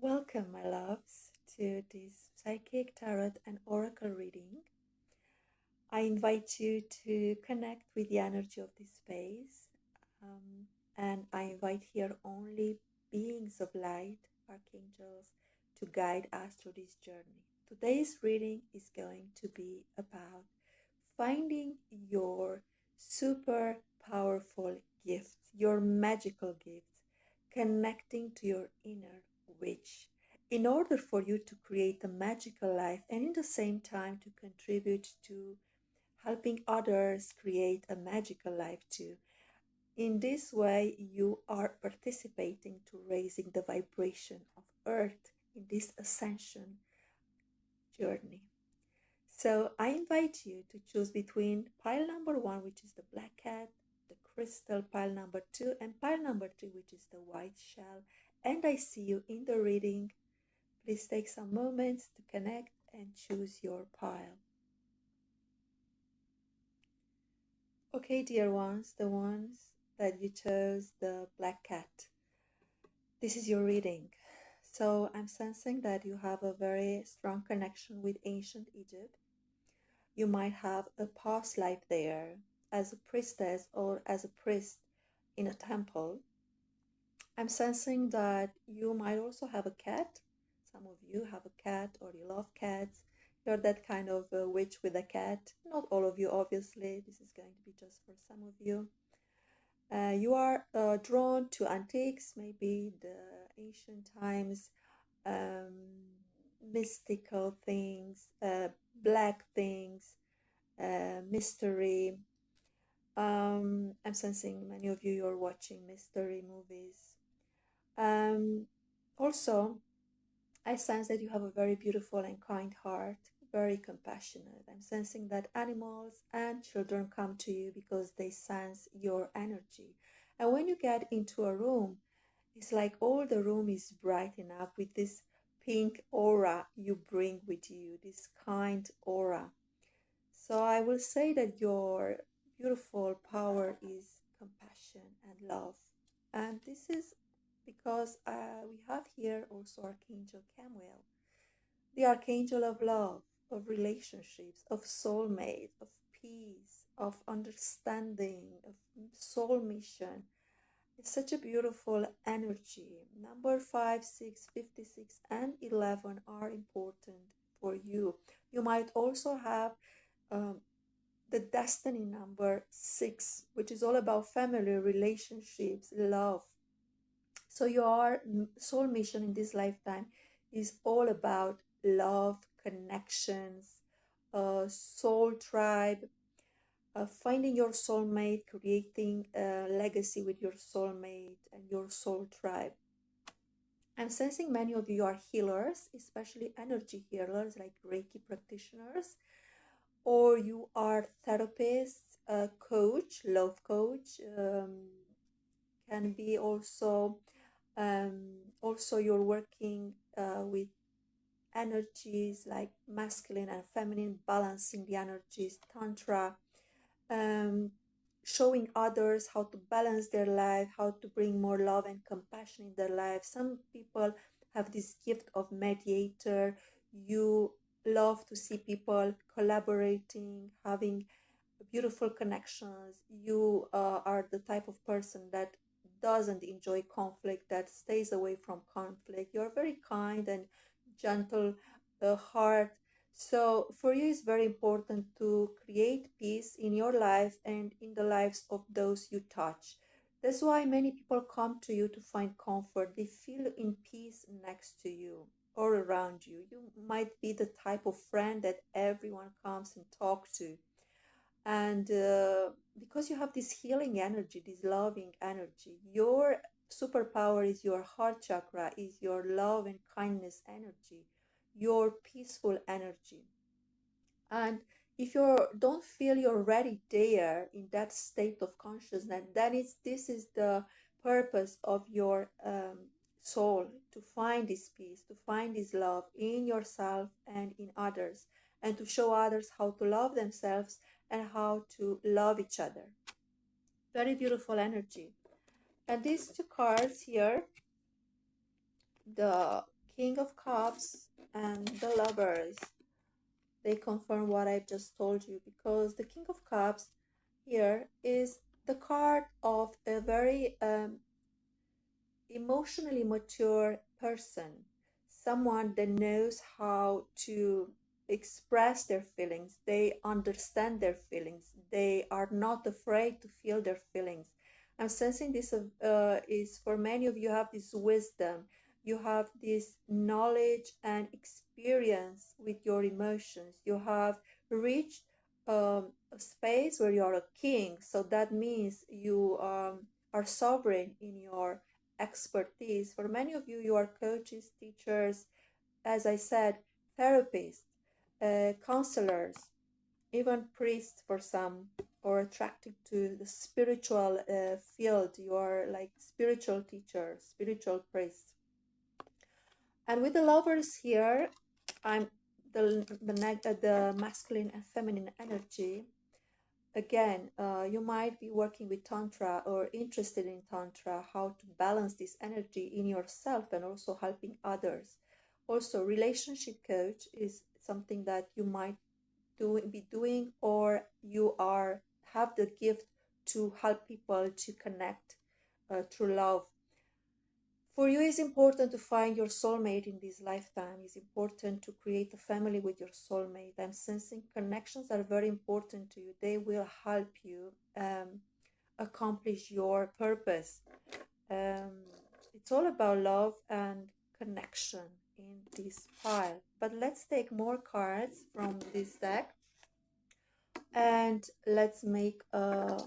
Welcome, my loves, to this psychic tarot and oracle reading. I invite you to connect with the energy of this space, and I invite here only beings of light, archangels, to guide us through this journey. Today's reading is going to be about finding your super powerful gifts, your magical gifts, connecting to your inner witch in order for you to create a magical life and in the same time to contribute to helping others create a magical life too. In this way, you are participating to raising the vibration of Earth in this ascension journey. So I invite you to choose between pile number one, which is the black cat, the crystal pile number two, and pile number three, which is the white shell. And I see you in the reading. Please take some moments to connect and choose your pile. Okay, dear ones, the ones that you chose the black cat. This is your reading. So I'm sensing that you have a very strong connection with ancient Egypt. You might have a past life there as a priestess or as a priest in a temple. I'm sensing that you might also have a cat. Some of you have a cat or you love cats. You're that kind of witch with a cat. Not all of you, obviously. This is going to be just for some of you. You are drawn to antiques, maybe the ancient times, mystical things, black things, mystery. I'm sensing many of you are watching mystery movies. Also, I sense that you have a very beautiful and kind heart, very compassionate. I'm sensing that animals and children come to you because they sense your energy. And when you get into a room, it's like all the room is brightened up with this pink aura you bring with you, this kind aura. So I will say that your beautiful power is compassion and love. And this is because we have here also Archangel Camuel, the Archangel of love, of relationships, of soulmate, of peace, of understanding, of soul mission. It's such a beautiful energy. Number 5, 6, 56, and 11 are important for you. You might also have um, the destiny number 6, which is all about family, relationships, love. So your soul mission in this lifetime is all about love, connections, soul tribe, finding your soulmate, creating a legacy with your soulmate and your soul tribe. I'm sensing many of you are healers, especially energy healers like Reiki practitioners, or you are therapists, coach, love coach, can be also you're working with energies like masculine and feminine, balancing the energies, tantra, um, showing others how to balance their life, how to bring more love and compassion in their life. Some people have this gift of mediator. You love to see people collaborating, having beautiful connections. You are the type of person that doesn't enjoy conflict, that stays away from conflict. You're very kind and gentle heart. So for you, it's very important to create peace in your life and in the lives of those you touch. That's why many people come to you to find comfort. They feel in peace next to you or around you. You might be the type of friend that everyone comes and talks to, and because you have this healing energy, this loving energy, your superpower is your heart chakra, is your love and kindness energy, your peaceful energy. And if you don't feel you're ready there in that state of consciousness, then this is the purpose of your soul, to find this peace, to find this love in yourself and in others, and to show others how to love themselves and how to love each other. Very beautiful energy. And these two cards here, the King of Cups and the Lovers. They confirm what I've just told you, because the King of Cups here is the card of a very emotionally mature person, someone that knows how to express their feelings. They understand their feelings. They are not afraid to feel their feelings. I'm sensing this is for many of you have this wisdom. You have this knowledge and experience with your emotions. You have reached a space where you are a king. So that means you are sovereign in your expertise. For many of you, you are coaches, teachers, as I said, therapists, counselors, even priests for some, or attracted to the spiritual field. You are like spiritual teacher, spiritual priest. And with the lovers here, I'm the masculine and feminine energy. Again, you might be working with Tantra or interested in Tantra, how to balance this energy in yourself and also helping others. Also, relationship coach is something that you might be doing, or you are have the gift to help people to connect through love. For you, it's important to find your soulmate in this lifetime. It's important to create a family with your soulmate. I'm sensing connections are very important to you. They will help you accomplish your purpose. Um, it's all about love and connection in this pile. But let's take more cards from this deck and let's make a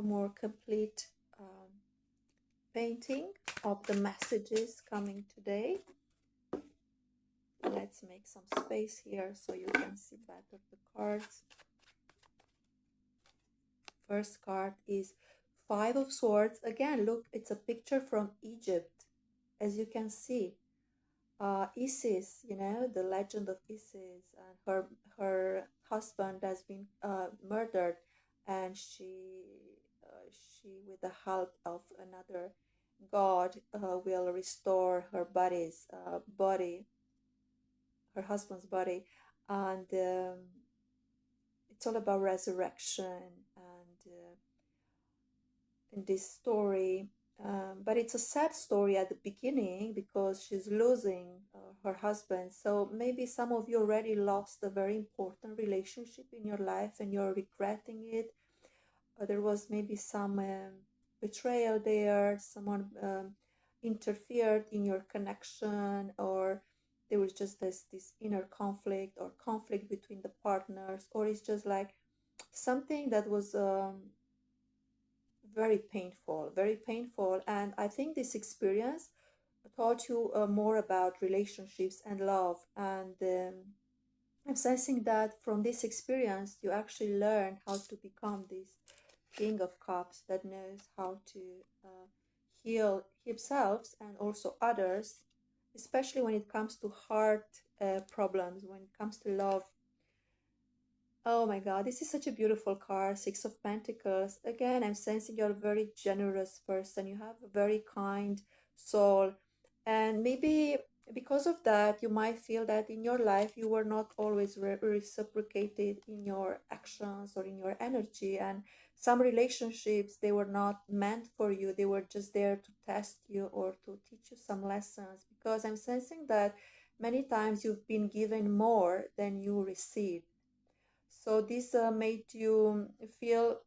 more complete painting of the messages coming today. Let's make some space here so you can see better the cards. First card is Five of Swords. Again, look, it's a picture from Egypt. As you can see, Isis, you know, the legend of Isis, and her husband has been murdered, and she, with the help of another god, will restore her body, her husband's body, and it's all about resurrection and in this story. But it's a sad story at the beginning because she's losing her husband. So maybe some of you already lost a very important relationship in your life and you're regretting it. There was maybe some betrayal there, someone interfered in your connection, or there was just this inner conflict or conflict between the partners, or it's just like something that was very painful, very painful. And I think this experience taught you more about relationships and love. And I'm sensing that from this experience, you actually learn how to become this King of Cups that knows how to heal himself and also others, especially when it comes to heart problems, when it comes to love. Oh my God, this is such a beautiful card. Six of Pentacles. Again, I'm sensing you're a very generous person. You have a very kind soul. And maybe because of that, you might feel that in your life you were not always reciprocated in your actions or in your energy. And some relationships, they were not meant for you. They were just there to test you or to teach you some lessons. Because I'm sensing that many times you've been given more than you received. So this made you feel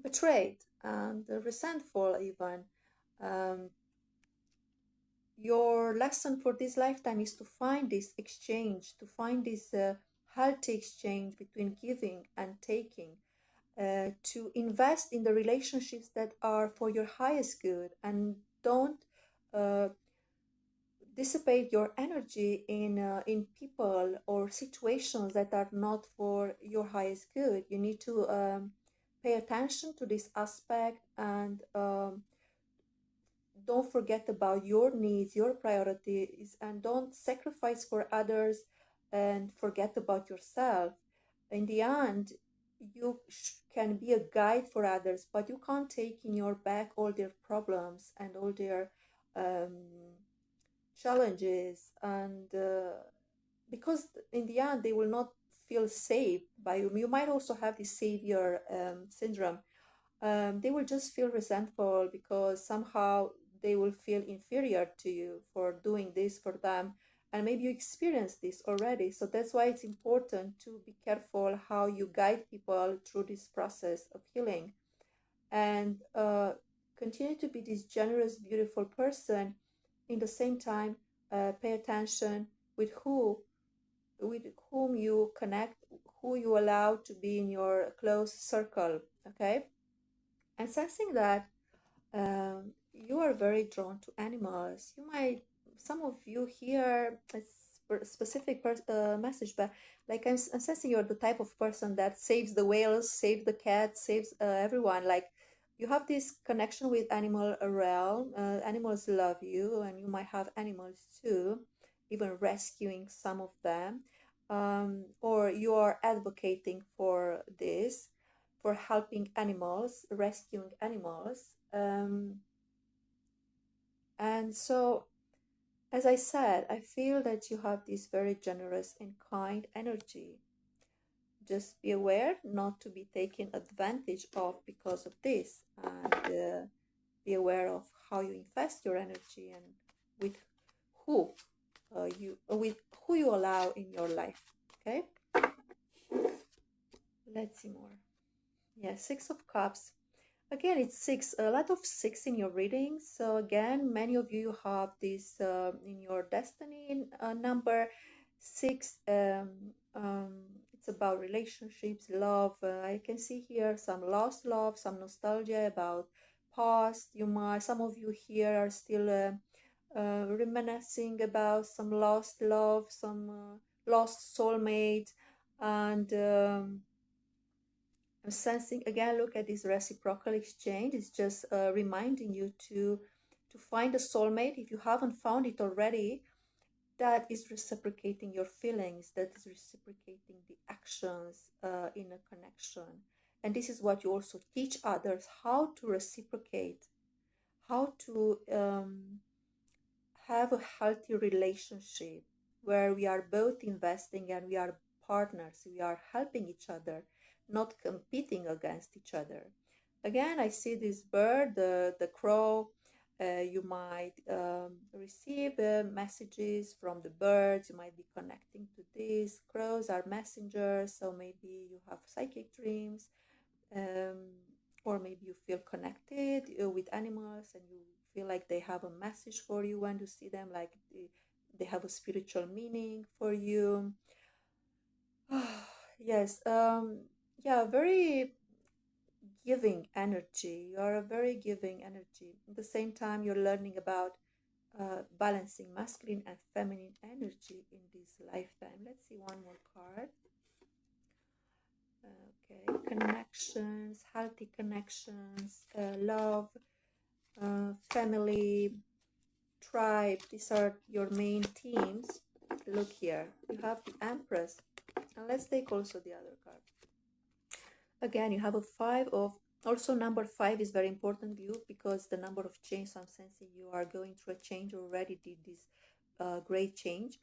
betrayed and resentful even. Um, your lesson for this lifetime is to find this exchange, to find this healthy exchange between giving and taking, to invest in the relationships that are for your highest good, and don't uh, dissipate your energy in people or situations that are not for your highest good. You need to pay attention to this aspect and don't forget about your needs, your priorities, and don't sacrifice for others and forget about yourself. In the end, you can be a guide for others, but you can't take in your back all their problems and all their um, challenges, and because in the end they will not feel safe by you. You might also have the savior syndrome. They will just feel resentful because somehow they will feel inferior to you for doing this for them. And maybe you experienced this already. So that's why it's important to be careful how you guide people through this process of healing, and continue to be this generous, beautiful person. In the same time, pay attention with with whom you connect, who you allow to be in your close circle. Okay, and sensing that you are very drawn to animals. You might, some of you hear a specific message, but like I'm sensing you're the type of person that saves the whales, saves the cats, saves everyone. Like you have this connection with animal realm. Animals love you, and you might have animals too, even rescuing some of them. Or you are advocating for this, for helping animals, rescuing animals. And so, as I said, I feel that you have this very generous and kind energy. Just be aware not to be taken advantage of because of this, and be aware of how you invest your energy and with who with who you allow in your life. Okay, let's see more. Yeah, Six of Cups. Again, it's six, a lot of six in your reading. So again, many of you have this in your destiny number six. It's about relationships, love. I can see here some lost love, some nostalgia about past. You might, some of you here are still reminiscing about some lost love, some lost soulmate, and I'm sensing again, look at this reciprocal exchange. It's just reminding you to find a soulmate if you haven't found it already, that is reciprocating your feelings, that is reciprocating the actions in a connection. And this is what you also teach others, how to reciprocate, how to have a healthy relationship where we are both investing and we are partners, we are helping each other, not competing against each other. Again, I see this bird, the crow. You might receive messages from the birds. You might be connecting to these. Crows are messengers, so maybe you have psychic dreams, um, or maybe you feel connected with animals and you feel like they have a message for you when you see them, like they have a spiritual meaning for you. Yes, yeah, very giving energy. You are a very giving energy. At the same time, you're learning about balancing masculine and feminine energy in this lifetime. Let's see one more card. Okay, connections, healthy connections, love, family, tribe. These are your main themes. Look here, you have the Empress. And let's take also the other card. Again, you have a five of, also number five is very important to you because the number of change. So I'm sensing you are going through a change, or already did this great change.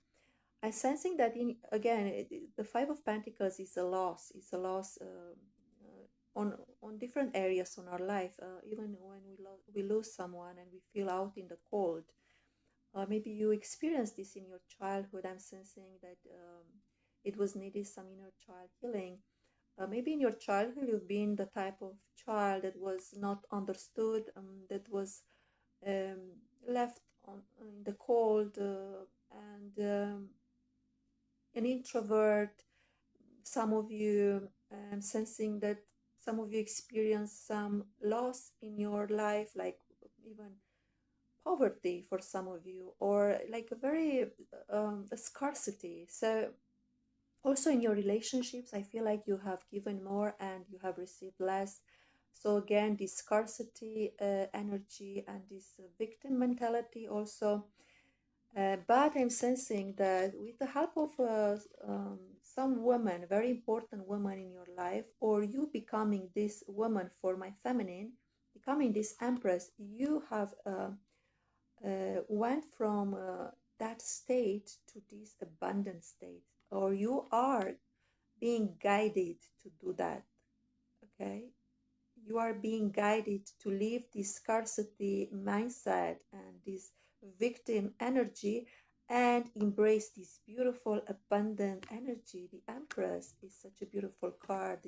I'm sensing that in, again, the Five of Pentacles is a loss. It's a loss on different areas on our life. Even when we lose someone and we feel out in the cold. Maybe you experienced this in your childhood. I'm sensing that it was needed some inner child healing. Maybe in your childhood you've been the type of child that was not understood, that was left in the cold, and an introvert. Some of you, sensing that some of you experience some loss in your life, like even poverty for some of you, or like a very a scarcity. So also in your relationships, I feel like you have given more and you have received less. So again, this scarcity energy and this victim mentality also. But I'm sensing that with the help of some woman, very important woman in your life, or you becoming this woman for my feminine, becoming this empress, you have went from that state to this abundant state, or you are being guided to do that. Okay, you are being guided to leave this scarcity mindset and this victim energy and embrace this beautiful abundant energy. The Empress is such a beautiful card.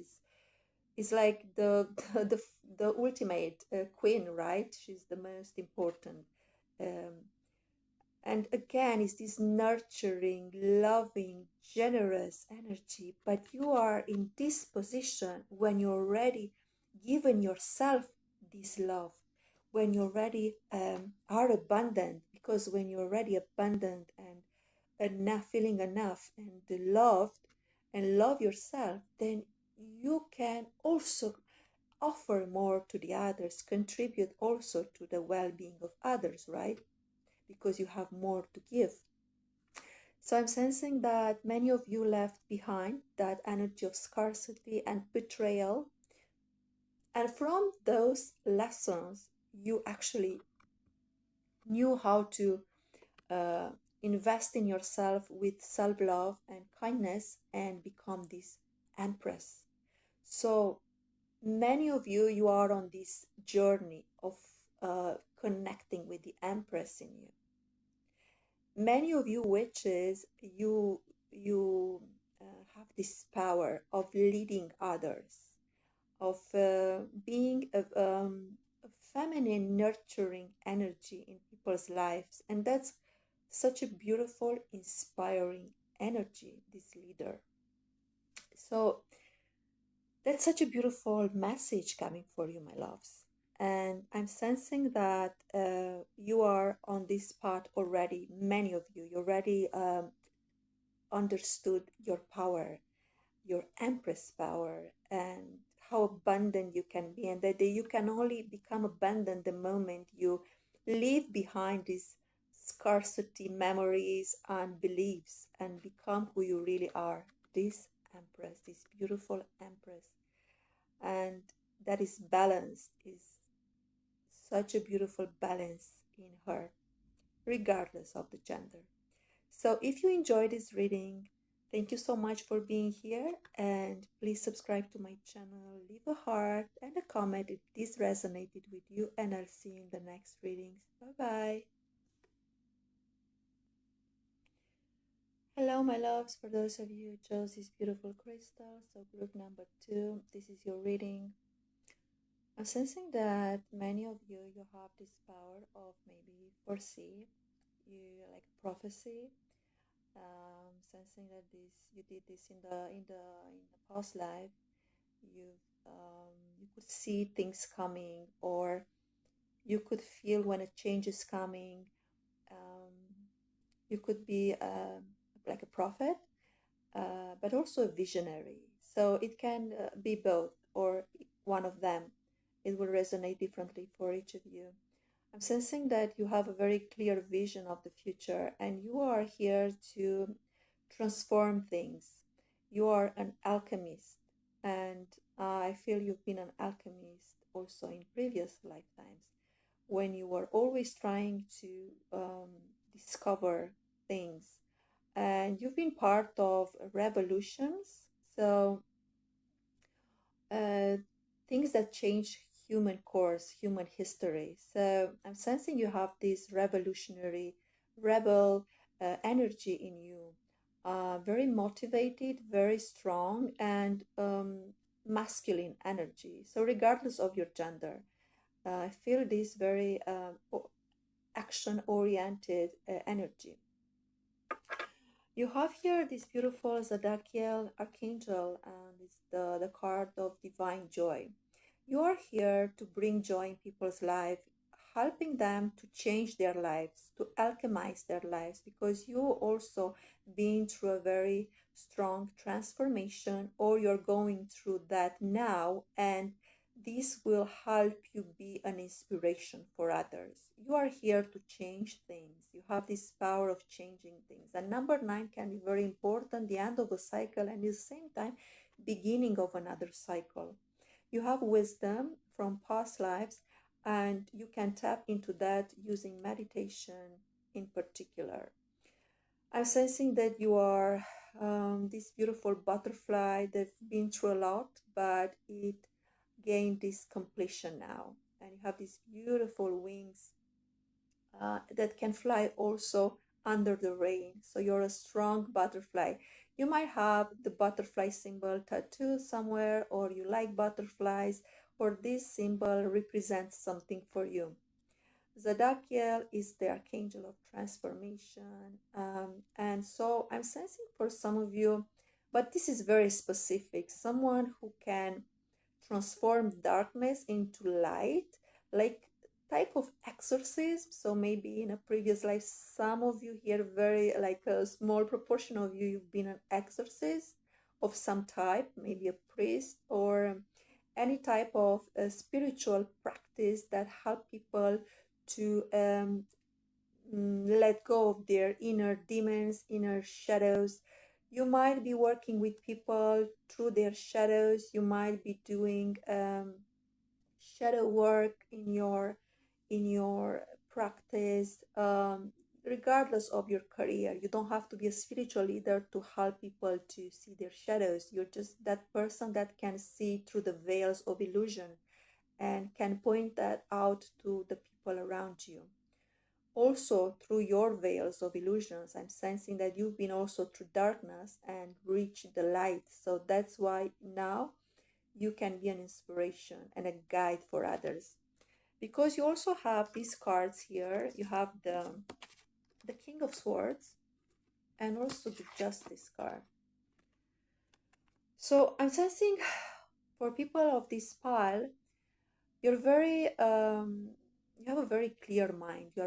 It's like the ultimate queen, right? She's the most important. Um, and again, it's this nurturing, loving, generous energy. But you are in this position when you're ready, giving yourself this love, when you already are abundant, because when you're already abundant and enough, feeling enough and loved and love yourself, then you can also offer more to the others, contribute also to the well being of others, right? Because you have more to give. So I'm sensing that many of you left behind that energy of scarcity and betrayal. And from those lessons, you actually knew how to uh, invest in yourself with self love and kindness and become this empress. So many of you, you are on this journey of connecting with the empress in you. Many of you witches, you have this power of leading others, of being a feminine nurturing energy in people's lives, and that's such a beautiful inspiring energy, this leader. So that's such a beautiful message coming for you, my loves. And I'm sensing that you are on this path already. Many of you already understood your power, your empress power, and how abundant you can be, and that you can only become abundant the moment you leave behind these scarcity memories and beliefs and become who you really are, this empress, this beautiful empress. And that is balanced, is such a beautiful balance in her, regardless of the gender. So if you enjoyed this reading, thank you so much for being here, and please subscribe to my channel, leave a heart and a comment if this resonated with you, and I'll see you in the next readings. Bye bye. Hello, my loves. For those of you who chose this beautiful crystal, so group number 2, this is your reading. I'm sensing that many of you, you have this power of maybe foresee, you like prophecy. Sensing that this you did this in the past life. You could see things coming, or you could feel when a change is coming. Um, you could be like a prophet, but also a visionary. So it can be both or one of them. It will resonate differently for each of you. I'm sensing that you have a very clear vision of the future and you are here to transform things. You are an alchemist, and I feel you've been an alchemist also in previous lifetimes when you were always trying to discover things. And you've been part of revolutions. So uh, things that change human course, human history. So I'm sensing you have this revolutionary, rebel energy in you, very motivated, very strong, and masculine energy. So regardless of your gender, I feel this very action-oriented energy. You have here this beautiful Zodiacal Archangel, and it's the card of divine joy. You are here to bring joy in people's life, helping them to change their lives, to alchemize their lives, because you also been through a very strong transformation, or you're going through that now, and this will help you be an inspiration for others. You are here to change things. You have this power of changing things. And number 9 can be very important, the end of a cycle, and at the same time, beginning of another cycle. You have wisdom from past lives, and you can tap into that using meditation in particular. I'm sensing that you are this beautiful butterfly that's been through a lot, but it gained this completion now. And you have these beautiful wings that can fly also under the rain. So you're a strong butterfly. You might have the butterfly symbol tattooed somewhere, or you like butterflies, or this symbol represents something for you. Zadakiel is the archangel of transformation. And so I'm sensing for some of you, but this is very specific, someone who can transform darkness into light, like type of exorcism. So maybe in a previous life, some of you here, very like a small proportion of you, you've been an exorcist of some type, maybe a priest or any type of spiritual practice that help people to let go of their inner demons, inner shadows. You might be working with people through their shadows. You might be doing shadow work in your practice. Regardless of your career, you don't have to be a spiritual leader to help people to see their shadows. You're just that person that can see through the veils of illusion and can point that out to the people around you. Also, through your veils of illusions, I'm sensing that you've been also through darkness and reached the light. So that's why now you can be an inspiration and a guide for others. Because you also have these cards here. You have the King of Swords and also the Justice card. So I'm sensing for people of this pile, you're very you have a very clear mind. You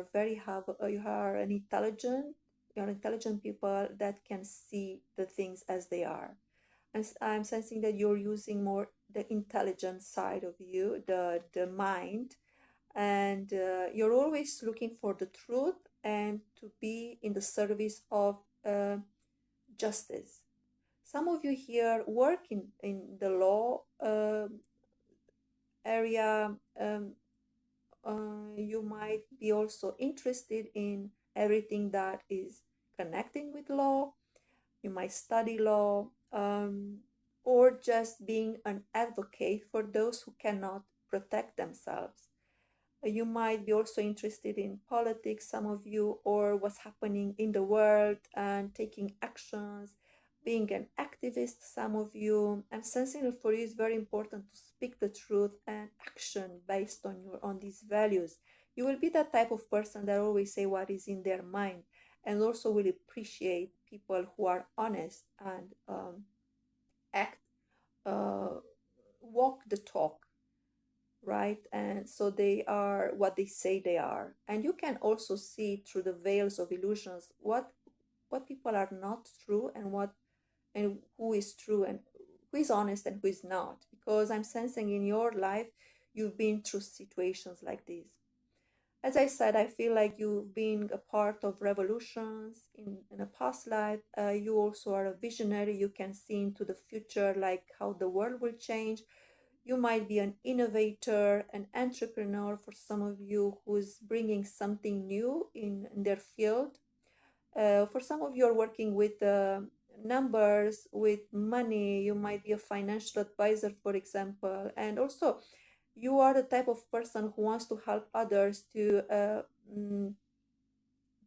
are an intelligent, you're intelligent people that can see the things as they are. And I'm sensing that you're using more the intelligent side of you, the mind, and you're always looking for the truth and to be in the service of justice. Some of you here work in the law area. You might be also interested in everything that is connecting with law. You might study law, or just being an advocate for those who cannot protect themselves. You might be also interested in politics, some of you, or what's happening in the world and taking actions, being an activist, some of you. I'm sensing that for you it's very important to speak the truth and action based on these values. You will be that type of person that always say what is in their mind and also will appreciate people who are honest and act, uh, walk the talk, right? And so they are what they say they are. And you can also see through the veils of illusions what people are not true and what and who is true and who is honest and who is not. Because I'm sensing in your life you've been through situations like this. As I said, I feel like you've been a part of revolutions in a past life. You also are a visionary. You can see into the future, like how the world will change. You might be an innovator, an entrepreneur for some of you who's bringing something new in their field. For some of you are working with numbers, with money. You might be a financial advisor, for example. And also, you are the type of person who wants to help others mm,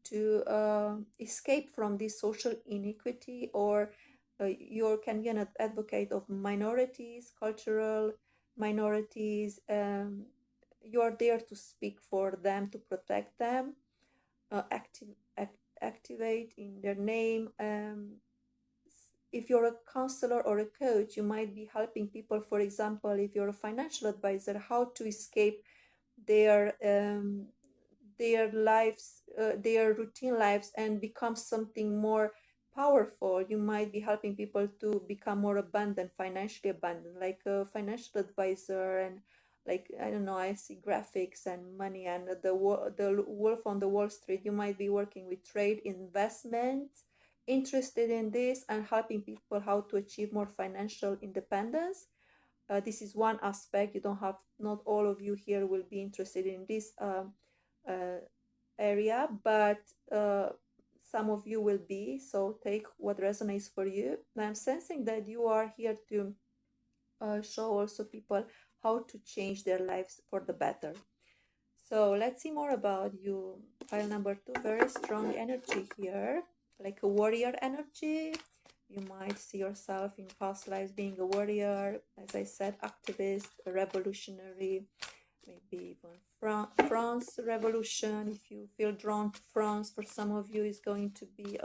to escape from this social inequity, or you can be an advocate of minorities, cultural minorities. You are there to speak for them, to protect them, activate in their name. If you're a counselor or a coach, you might be helping people. For example, if you're a financial advisor, how to escape their lives, their routine lives, and become something more powerful. You might be helping people to become more abundant, financially abundant, like a financial advisor. And like, I don't know, I see graphics and money and the wolf on the Wall Street. You might be working with trade, investments, interested in this and helping people how to achieve more financial independence. This is one aspect. You don't have, not all of you here will be interested in this uh, area, but some of you will be, so take what resonates for you. And I'm sensing that you are here to show also people how to change their lives for the better. So let's see more about you. Pile number two, very strong energy here, like a warrior energy. You might see yourself in past lives being a warrior, as I said, activist, a revolutionary, maybe even France Revolution. If you feel drawn to France, for some of you, is going to be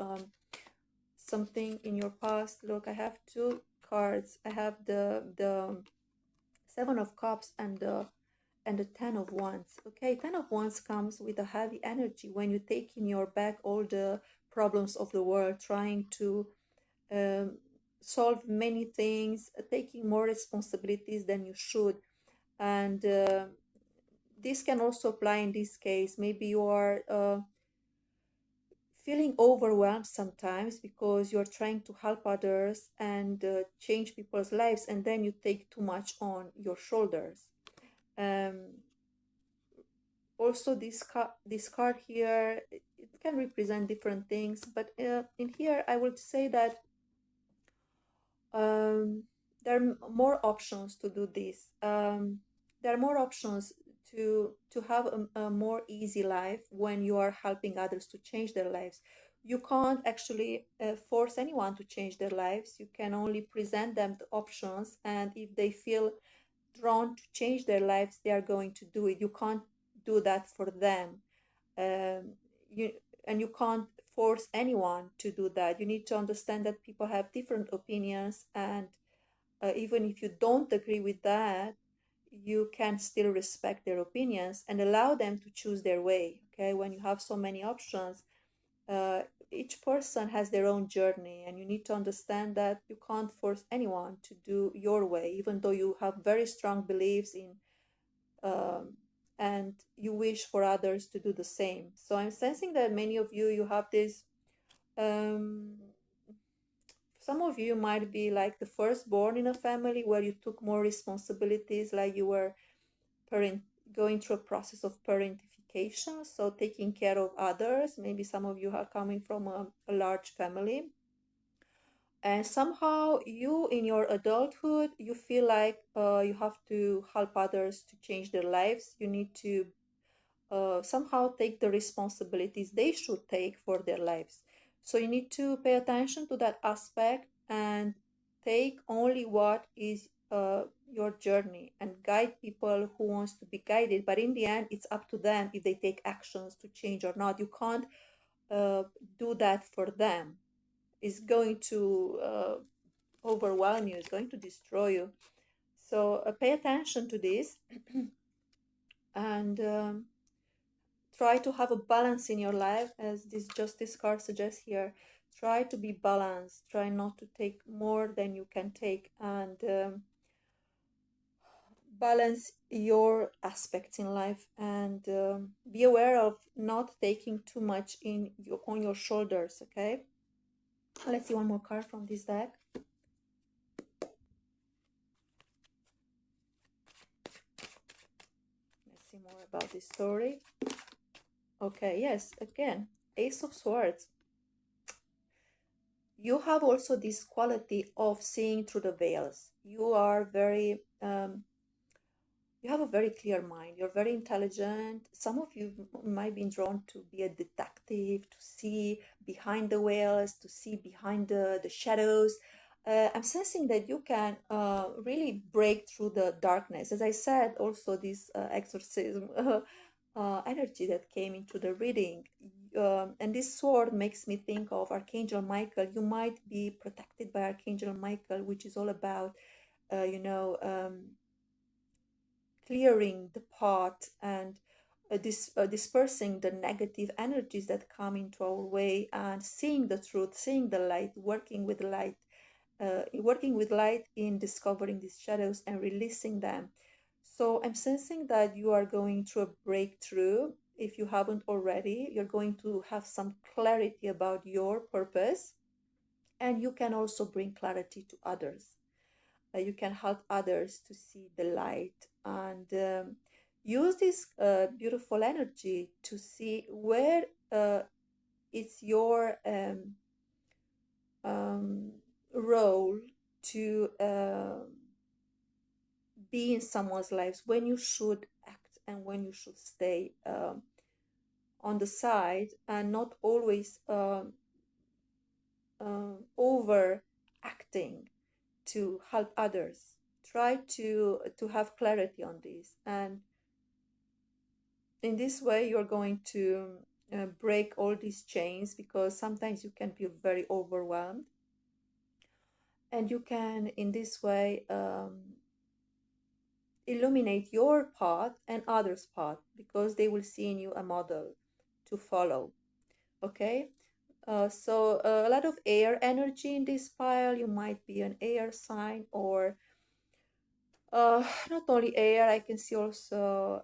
something in your past. Look, I have two cards. I have the Seven of Cups and the Ten of Wands. Okay, Ten of Wands comes with a heavy energy when you take in your back all the problems of the world, trying to um, solve many things, taking more responsibilities than you should. And this can also apply in this case. Maybe you are feeling overwhelmed sometimes because you're trying to help others and change people's lives, and then you take too much on your shoulders. Um, Also, this card here, it can represent different things, but in here I would say that um, there are more options to do this. There are more options to have a more easy life when you are helping others to change their lives. You can't actually force anyone to change their lives. You can only present them the options, and if they feel drawn to change their lives, they are going to do it. You can't do that for them. um, you and you can't force anyone to do that. You need to understand that people have different opinions, and even if you don't agree with that, you can still respect their opinions and allow them to choose their way. Okay, when you have so many options, uh, each person has their own journey, and you need to understand that you can't force anyone to do your way, even though you have very strong beliefs in um, and you wish for others to do the same. So I'm sensing that many of you, you have this. Um, some of you might be like the firstborn in a family where you took more responsibilities, like you were parent going through a process of parentification, so taking care of others. Maybe some of you are coming from a large family, and somehow you in your adulthood you feel like you have to help others to change their lives. You need to somehow take the responsibilities they should take for their lives. So you need to pay attention to that aspect and take only what is your journey and guide people who wants to be guided. But in the end, it's up to them if they take actions to change or not. You can't uh, do that for them. It's going to overwhelm you. It's going to destroy you. So pay attention to this and try to have a balance in your life, as this justice card suggests here. Try to be balanced, try not to take more than you can take, and balance your aspects in life, and be aware of not taking too much on your shoulders. Okay, let's see one more card from this deck. Let's see more about this story. Okay, yes, again, Ace of Swords. You have also this quality of seeing through the veils. You are very you have a very clear mind. You're very intelligent. Some of you might be drawn to be a detective, to see behind the veils, to see behind the shadows. I'm sensing that you can really break through the darkness. As I said, also this exorcism energy that came into the reading. And this sword makes me think of Archangel Michael. You might be protected by Archangel Michael, which is all about, uh, you know, um, clearing the path and dispersing the negative energies that come into our way, and seeing the truth, seeing the light, working with light in discovering these shadows and releasing them. So I'm sensing that you are going through a breakthrough. If you haven't already, you're going to have some clarity about your purpose, and you can also bring clarity to others. You can help others to see the light, and use this beautiful energy to see where it's your um, role to be in someone's lives, when you should act and when you should stay on the side, and not always overacting to help others. Try to have clarity on this, and in this way you're going to break all these chains, because sometimes you can feel very overwhelmed, and you can in this way illuminate your path and others' path, because they will see in you a model to follow. Okay. So a lot of air energy in this pile. You might be an air sign, or not only air, I can see also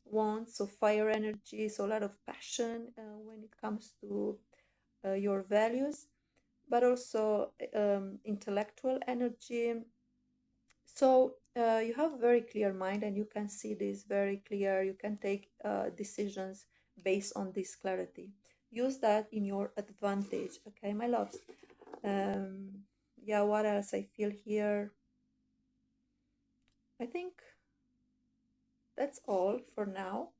wands, so fire energy, so a lot of passion when it comes to your values, but also intellectual energy. So you have a very clear mind, and you can see this very clear. You can take decisions based on this clarity. Use that in your advantage. Okay, my loves. Um, yeah, what else I feel here? I think that's all for now.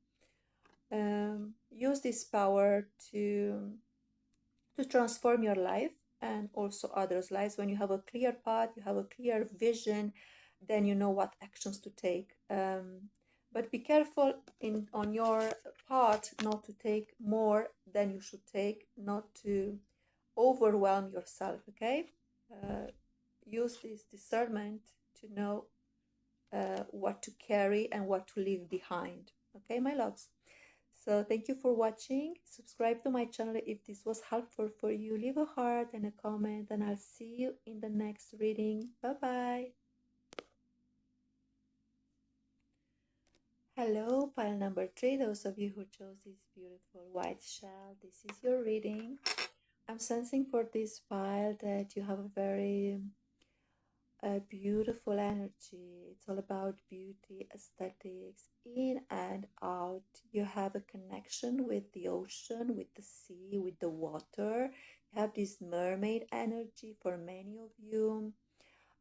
Use this power to transform your life and also others' lives. When you have a clear path, you have a clear vision, then you know what actions to take. But be careful in on your part not to take more than you should take, not to overwhelm yourself. Okay, use this discernment to know what to carry and what to leave behind. Okay, my loves. So thank you for watching. Subscribe to my channel if this was helpful for you. Leave a heart and a comment, and I'll see you in the next reading. Bye bye. Hello, pile number 3. Those of you who chose this beautiful white shell, this is your reading. I'm sensing for this pile that you have a very a beautiful energy. It's all about beauty, aesthetics, in and out. You have a connection with the ocean, with the sea, with the water. You have this mermaid energy for many of you.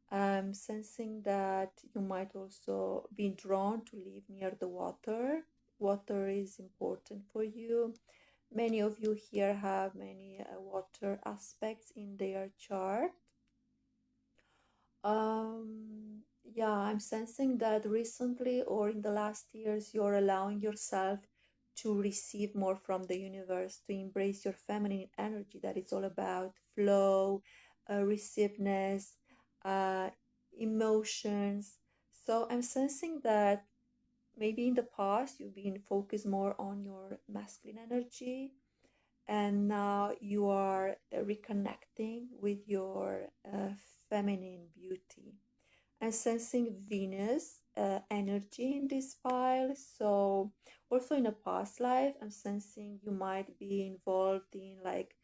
I'm sensing that you might also be drawn to live near the water. Water is important for you. Many of you here have many water aspects in their chart. Yeah, I'm sensing that recently or in the last years, you're allowing yourself to receive more from the universe, to embrace your feminine energy, that it's all about flow, receiveness, uh, emotions. So I'm sensing that maybe in the past you've been focused more on your masculine energy, and now you are reconnecting with your feminine beauty. I'm sensing Venus energy in this file. So also in a past life, I'm sensing you might be involved in like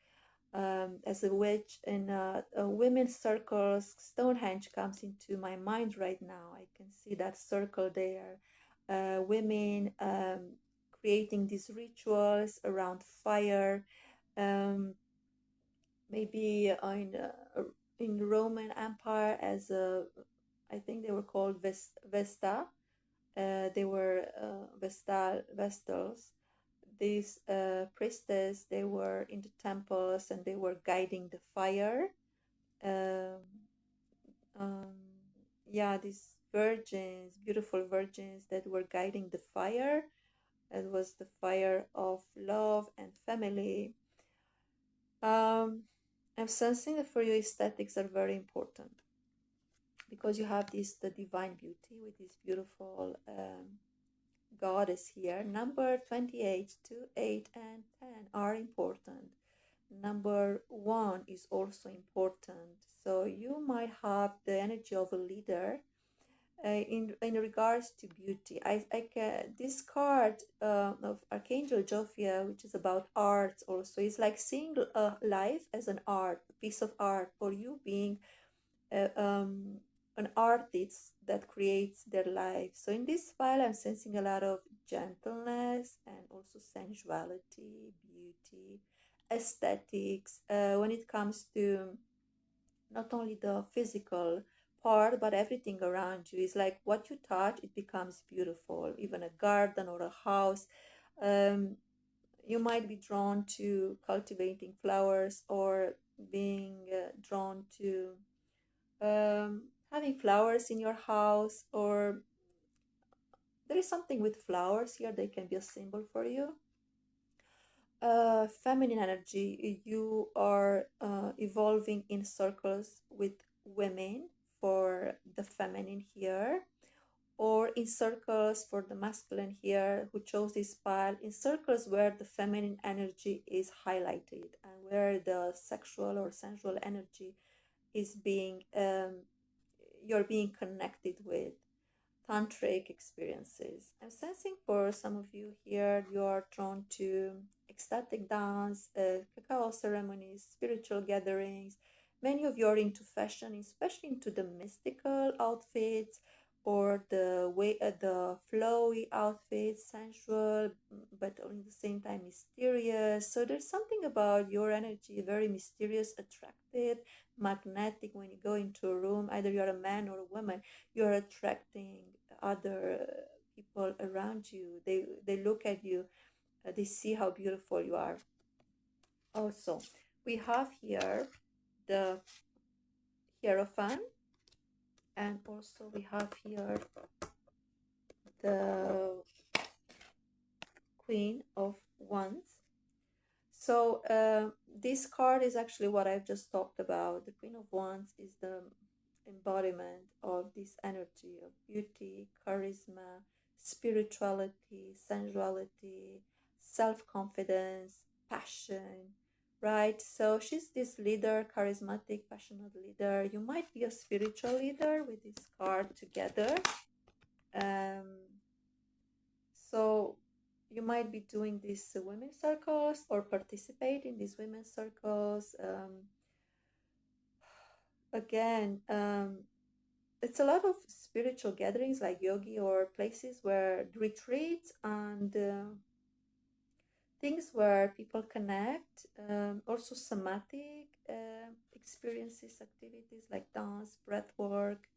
as a witch in women's circles. Stonehenge comes into my mind right now. I can see that circle there. Women creating these rituals around fire. Um, Maybe in Roman Empire as a, I think they were called Vesta. They were Vestals. These priestess, they were in the temples and they were guiding the fire. Um, um, yeah, these virgins, beautiful virgins that were guiding the fire. It was the fire of love and family. Um, I'm sensing that for you aesthetics are very important, because you have this the divine beauty with this beautiful goddess here. Number 28, 2, 8, and 10 are important. Number 1 is also important. So you might have the energy of a leader in regards to beauty. This card of Archangel Jophia, which is about art, also is like seeing life as an art, a piece of art, or you being uh, um, an artist that creates their life. So in this file, I'm sensing a lot of gentleness, and also sensuality, beauty, aesthetics. When it comes to not only the physical part, but everything around you is like what you touch, it becomes beautiful. Even a garden or a house. Um, you might be drawn to cultivating flowers or being drawn to having flowers in your house, or there is something with flowers here, they can be a symbol for you. Feminine energy, you are evolving in circles with women for the feminine here, or in circles for the masculine here who chose this pile, in circles where the feminine energy is highlighted and where the sexual or sensual energy is being you're being connected with tantric experiences. I'm sensing for some of you here, you are drawn to ecstatic dance, cacao ceremonies, spiritual gatherings. Many of you are into fashion, especially into the mystical outfits or the way the flowy outfits, sensual, but at the same time mysterious. So there's something about your energy, very mysterious, attractive, magnetic. When you go into a room, either you're a man or a woman, you're attracting other people around you. They look at you, they see how beautiful you are. Also, we have here the hierophant, and also we have here the Queen of Wands. So this card is actually what I've just talked about. The Queen of Wands is the embodiment of this energy of beauty, charisma, spirituality, sensuality, self-confidence, passion, right? So she's this leader, charismatic, passionate leader. You might be a spiritual leader with this card together. Um, so you might be doing these women's circles or participate in these women's circles. Again, it's a lot of spiritual gatherings like yogi or places where retreats and things where people connect. Also somatic experiences, activities like dance, breath work,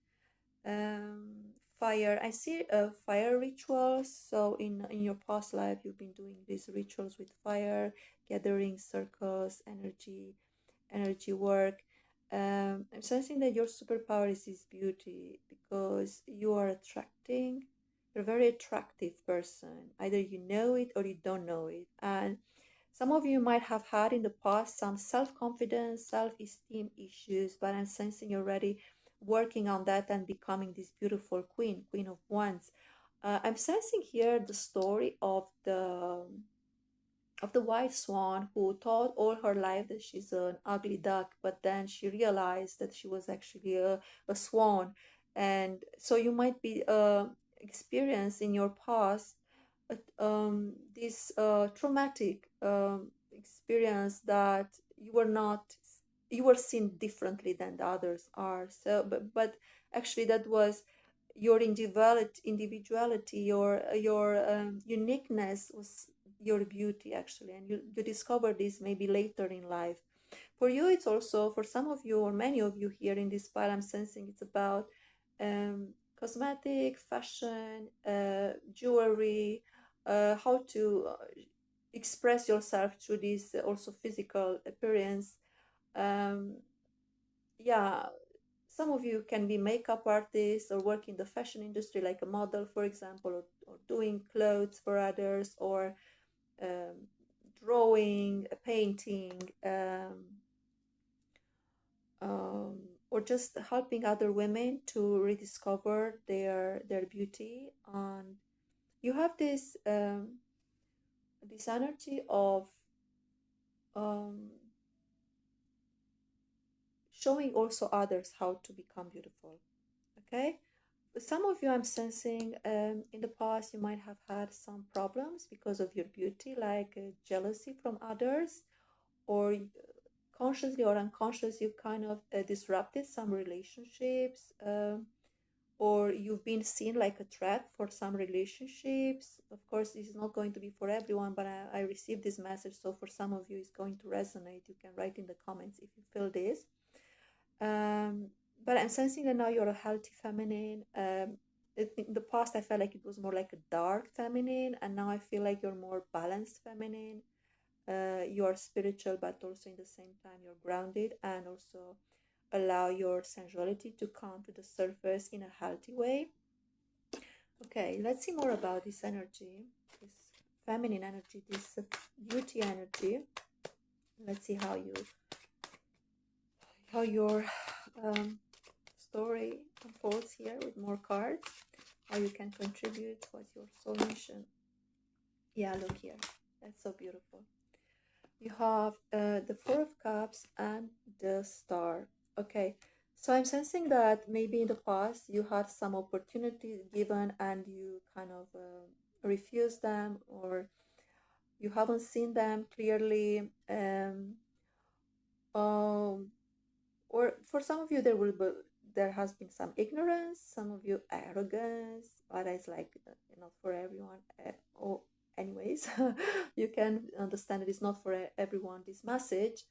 fire. I see fire rituals. So in your past life you've been doing these rituals with fire, gathering circles, energy work. I'm sensing that your superpower is beauty, because you are attracting, you're a very attractive person, either you know it or you don't know it. And some of you might have had in the past some self-confidence, self-esteem issues, but I'm sensing you're already working on that and becoming this beautiful queen of wands. I'm sensing here the story of the white swan who thought all her life that she's an ugly duck, but then she realized that she was actually a swan. And so you might be experience in your past this traumatic experience that you were not, you were seen differently than the others are. So but actually that was your individuality, your uniqueness was your beauty actually, and you discover this maybe later in life. For you it's also, for some of you or many of you here in this pile, I'm sensing it's about cosmetic, fashion, jewelry, how to express yourself through this also physical appearance. um, yeah, some of you can be makeup artists or work in the fashion industry like a model, for example, or doing clothes for others, or um, drawing, painting, um, or just helping other women to rediscover their beauty. And you have this energy of um, showing also others how to become beautiful. Okay, some of you I'm sensing in the past you might have had some problems because of your beauty, like jealousy from others, or consciously or unconsciously you kind of disrupted some relationships. or you've been seen like a threat for some relationships. Of course, this is not going to be for everyone, but I received this message, so for some of you, it's going to resonate. You can write in the comments if you feel this. Um, but I'm sensing that now you're a healthy feminine. In the past, I felt like it was more like a dark feminine, and now I feel like you're more balanced feminine. You're spiritual, but also in the same time, you're grounded, and also allow your sensuality to come to the surface in a healthy way. Okay, let's see more about this energy, this feminine energy, this beauty energy. Let's see how your story unfolds here with more cards. How you can contribute. What's your soul mission? Yeah, look here. That's so beautiful. You have the Four of Cups and the Star. Okay, so I'm sensing that maybe in the past you had some opportunities given and you kind of refused them, or you haven't seen them clearly. Um, or for some of you, there has been some ignorance, some of you arrogance, but it's like not for everyone. Oh, anyways, you can understand it is not for everyone this message.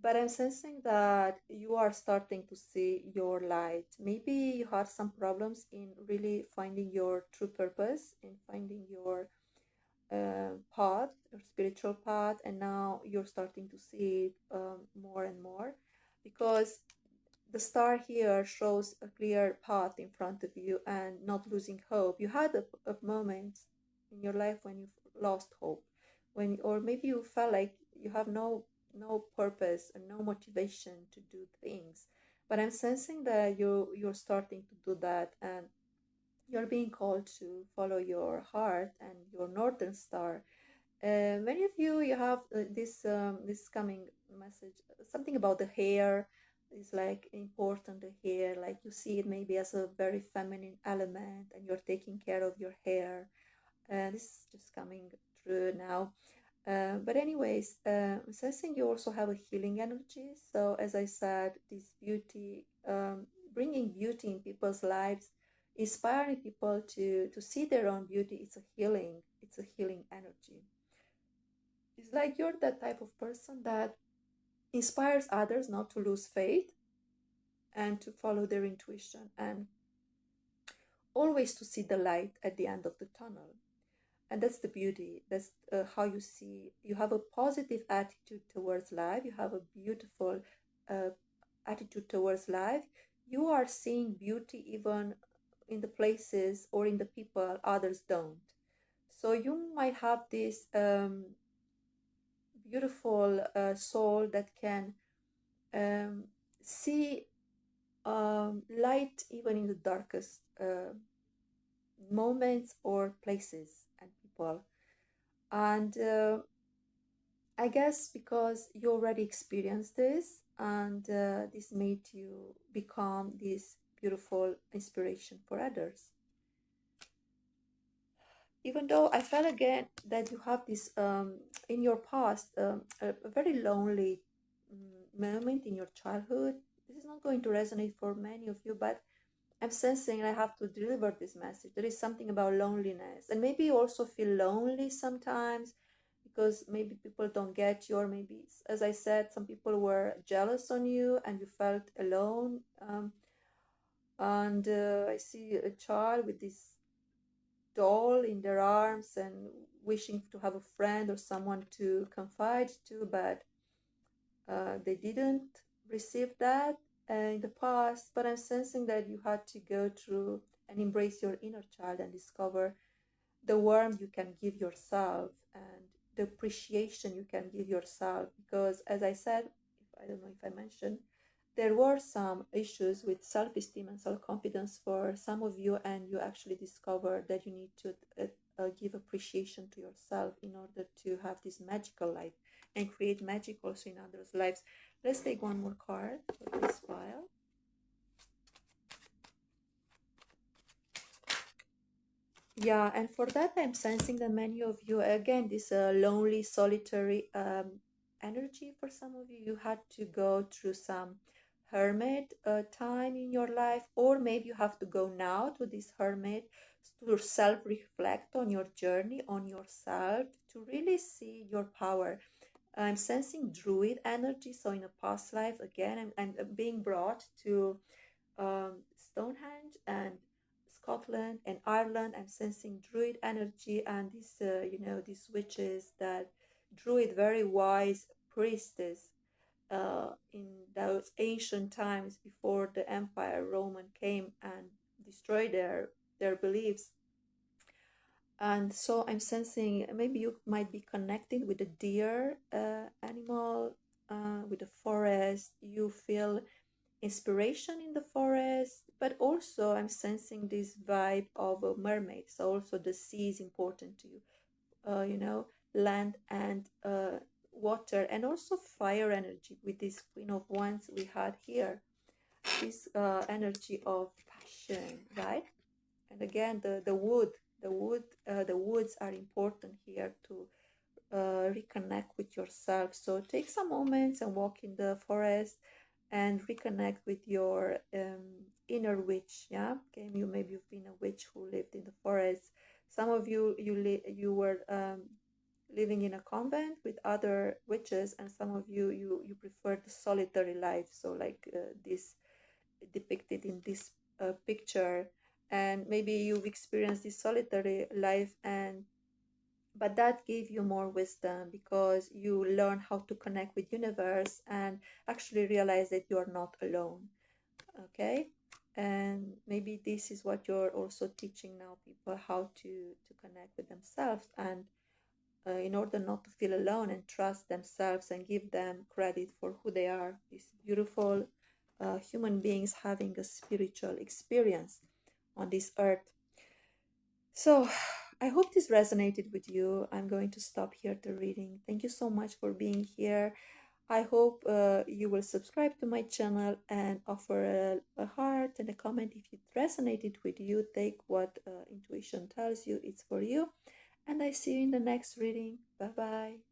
But I'm sensing that you are starting to see your light. Maybe you had some problems in really finding your true purpose, in finding your path, your spiritual path, and now you're starting to see it more and more, because the star here shows a clear path in front of you and not losing hope. You had a moment in your life when you lost hope, when, or maybe you felt like you have no purpose and no motivation to do things. But I'm sensing that you're starting to do that, and you're being called to follow your heart and your northern star. Many of you have this coming message, something about the hair is like important. The hair, like you see it maybe as a very feminine element, and you're taking care of your hair. This is just coming true now. But anyways, I'm sensing you also have a healing energy. So as I said, this beauty, bringing beauty in people's lives, inspiring people to see their own beauty. It's a healing. It's a healing energy. It's like you're that type of person that inspires others not to lose faith and to follow their intuition and always to see the light at the end of the tunnel. And that's the beauty. That's how you see. You have a positive attitude towards life. You have a beautiful uh, attitude towards life. You are seeing beauty even in the places or in the people others don't. So you might have this beautiful soul that can um, see light even in the darkest moments or places and people. And I guess because you already experienced this, and this made you become this beautiful inspiration for others. Even though I felt again that you have this in your past, a very lonely moment in your childhood. This is not going to resonate for many of you, but I'm sensing I have to deliver this message. There is something about loneliness, and maybe you also feel lonely sometimes because maybe people don't get you, or maybe, as I said, some people were jealous on you and you felt alone. And I see a child with this doll in their arms and wishing to have a friend or someone to confide to, but they didn't receive that in the past. But I'm sensing that you had to go through and embrace your inner child and discover the warmth you can give yourself and the appreciation you can give yourself. Because, as I said, if I don't know if I mentioned, there were some issues with self-esteem and self-confidence for some of you, and you actually discovered that you need to give appreciation to yourself in order to have this magical life and create magic also in others' lives. Let's take one more card for this file. Yeah, and for that, I'm sensing that many of you, again, this lonely, solitary energy for some of you, you had to go through some hermit time in your life, or maybe you have to go now to this hermit to self reflect on your journey, on yourself, to really see your power. I'm sensing druid energy. So in a past life, again, I'm being brought to Stonehenge and Scotland and Ireland. I'm sensing druid energy and these witches, that druid, very wise priestess in those ancient times before the Empire Roman came and destroyed their beliefs. And so I'm sensing maybe you might be connecting with the deer animal, with the forest. You feel inspiration in the forest, but also I'm sensing this vibe of a mermaid. So also the sea is important to you, land and water, and also fire energy with this Queen of Wands we had here. This energy of passion, right? And again, the woods are important here to reconnect with yourself. So take some moments and walk in the forest and reconnect with your inner witch. Yeah, okay. You maybe you've been a witch who lived in the forest. Some of you were living in a convent with other witches, and some of you prefer the solitary life. So like this depicted in this picture, and maybe you've experienced this solitary life, and but that gave you more wisdom because you learn how to connect with universe and actually realize that you are not alone. Okay, and maybe this is what you're also teaching now people, how to connect with themselves, and in order not to feel alone and trust themselves and give them credit for who they are, these beautiful human beings having a spiritual experience on this earth. So I hope this resonated with you. I'm going to stop here the reading. Thank you so much for being here. I hope you will subscribe to my channel and offer a heart and a comment if it resonated with you. Take what intuition tells you, it's for you. And I see you in the next reading. Bye bye.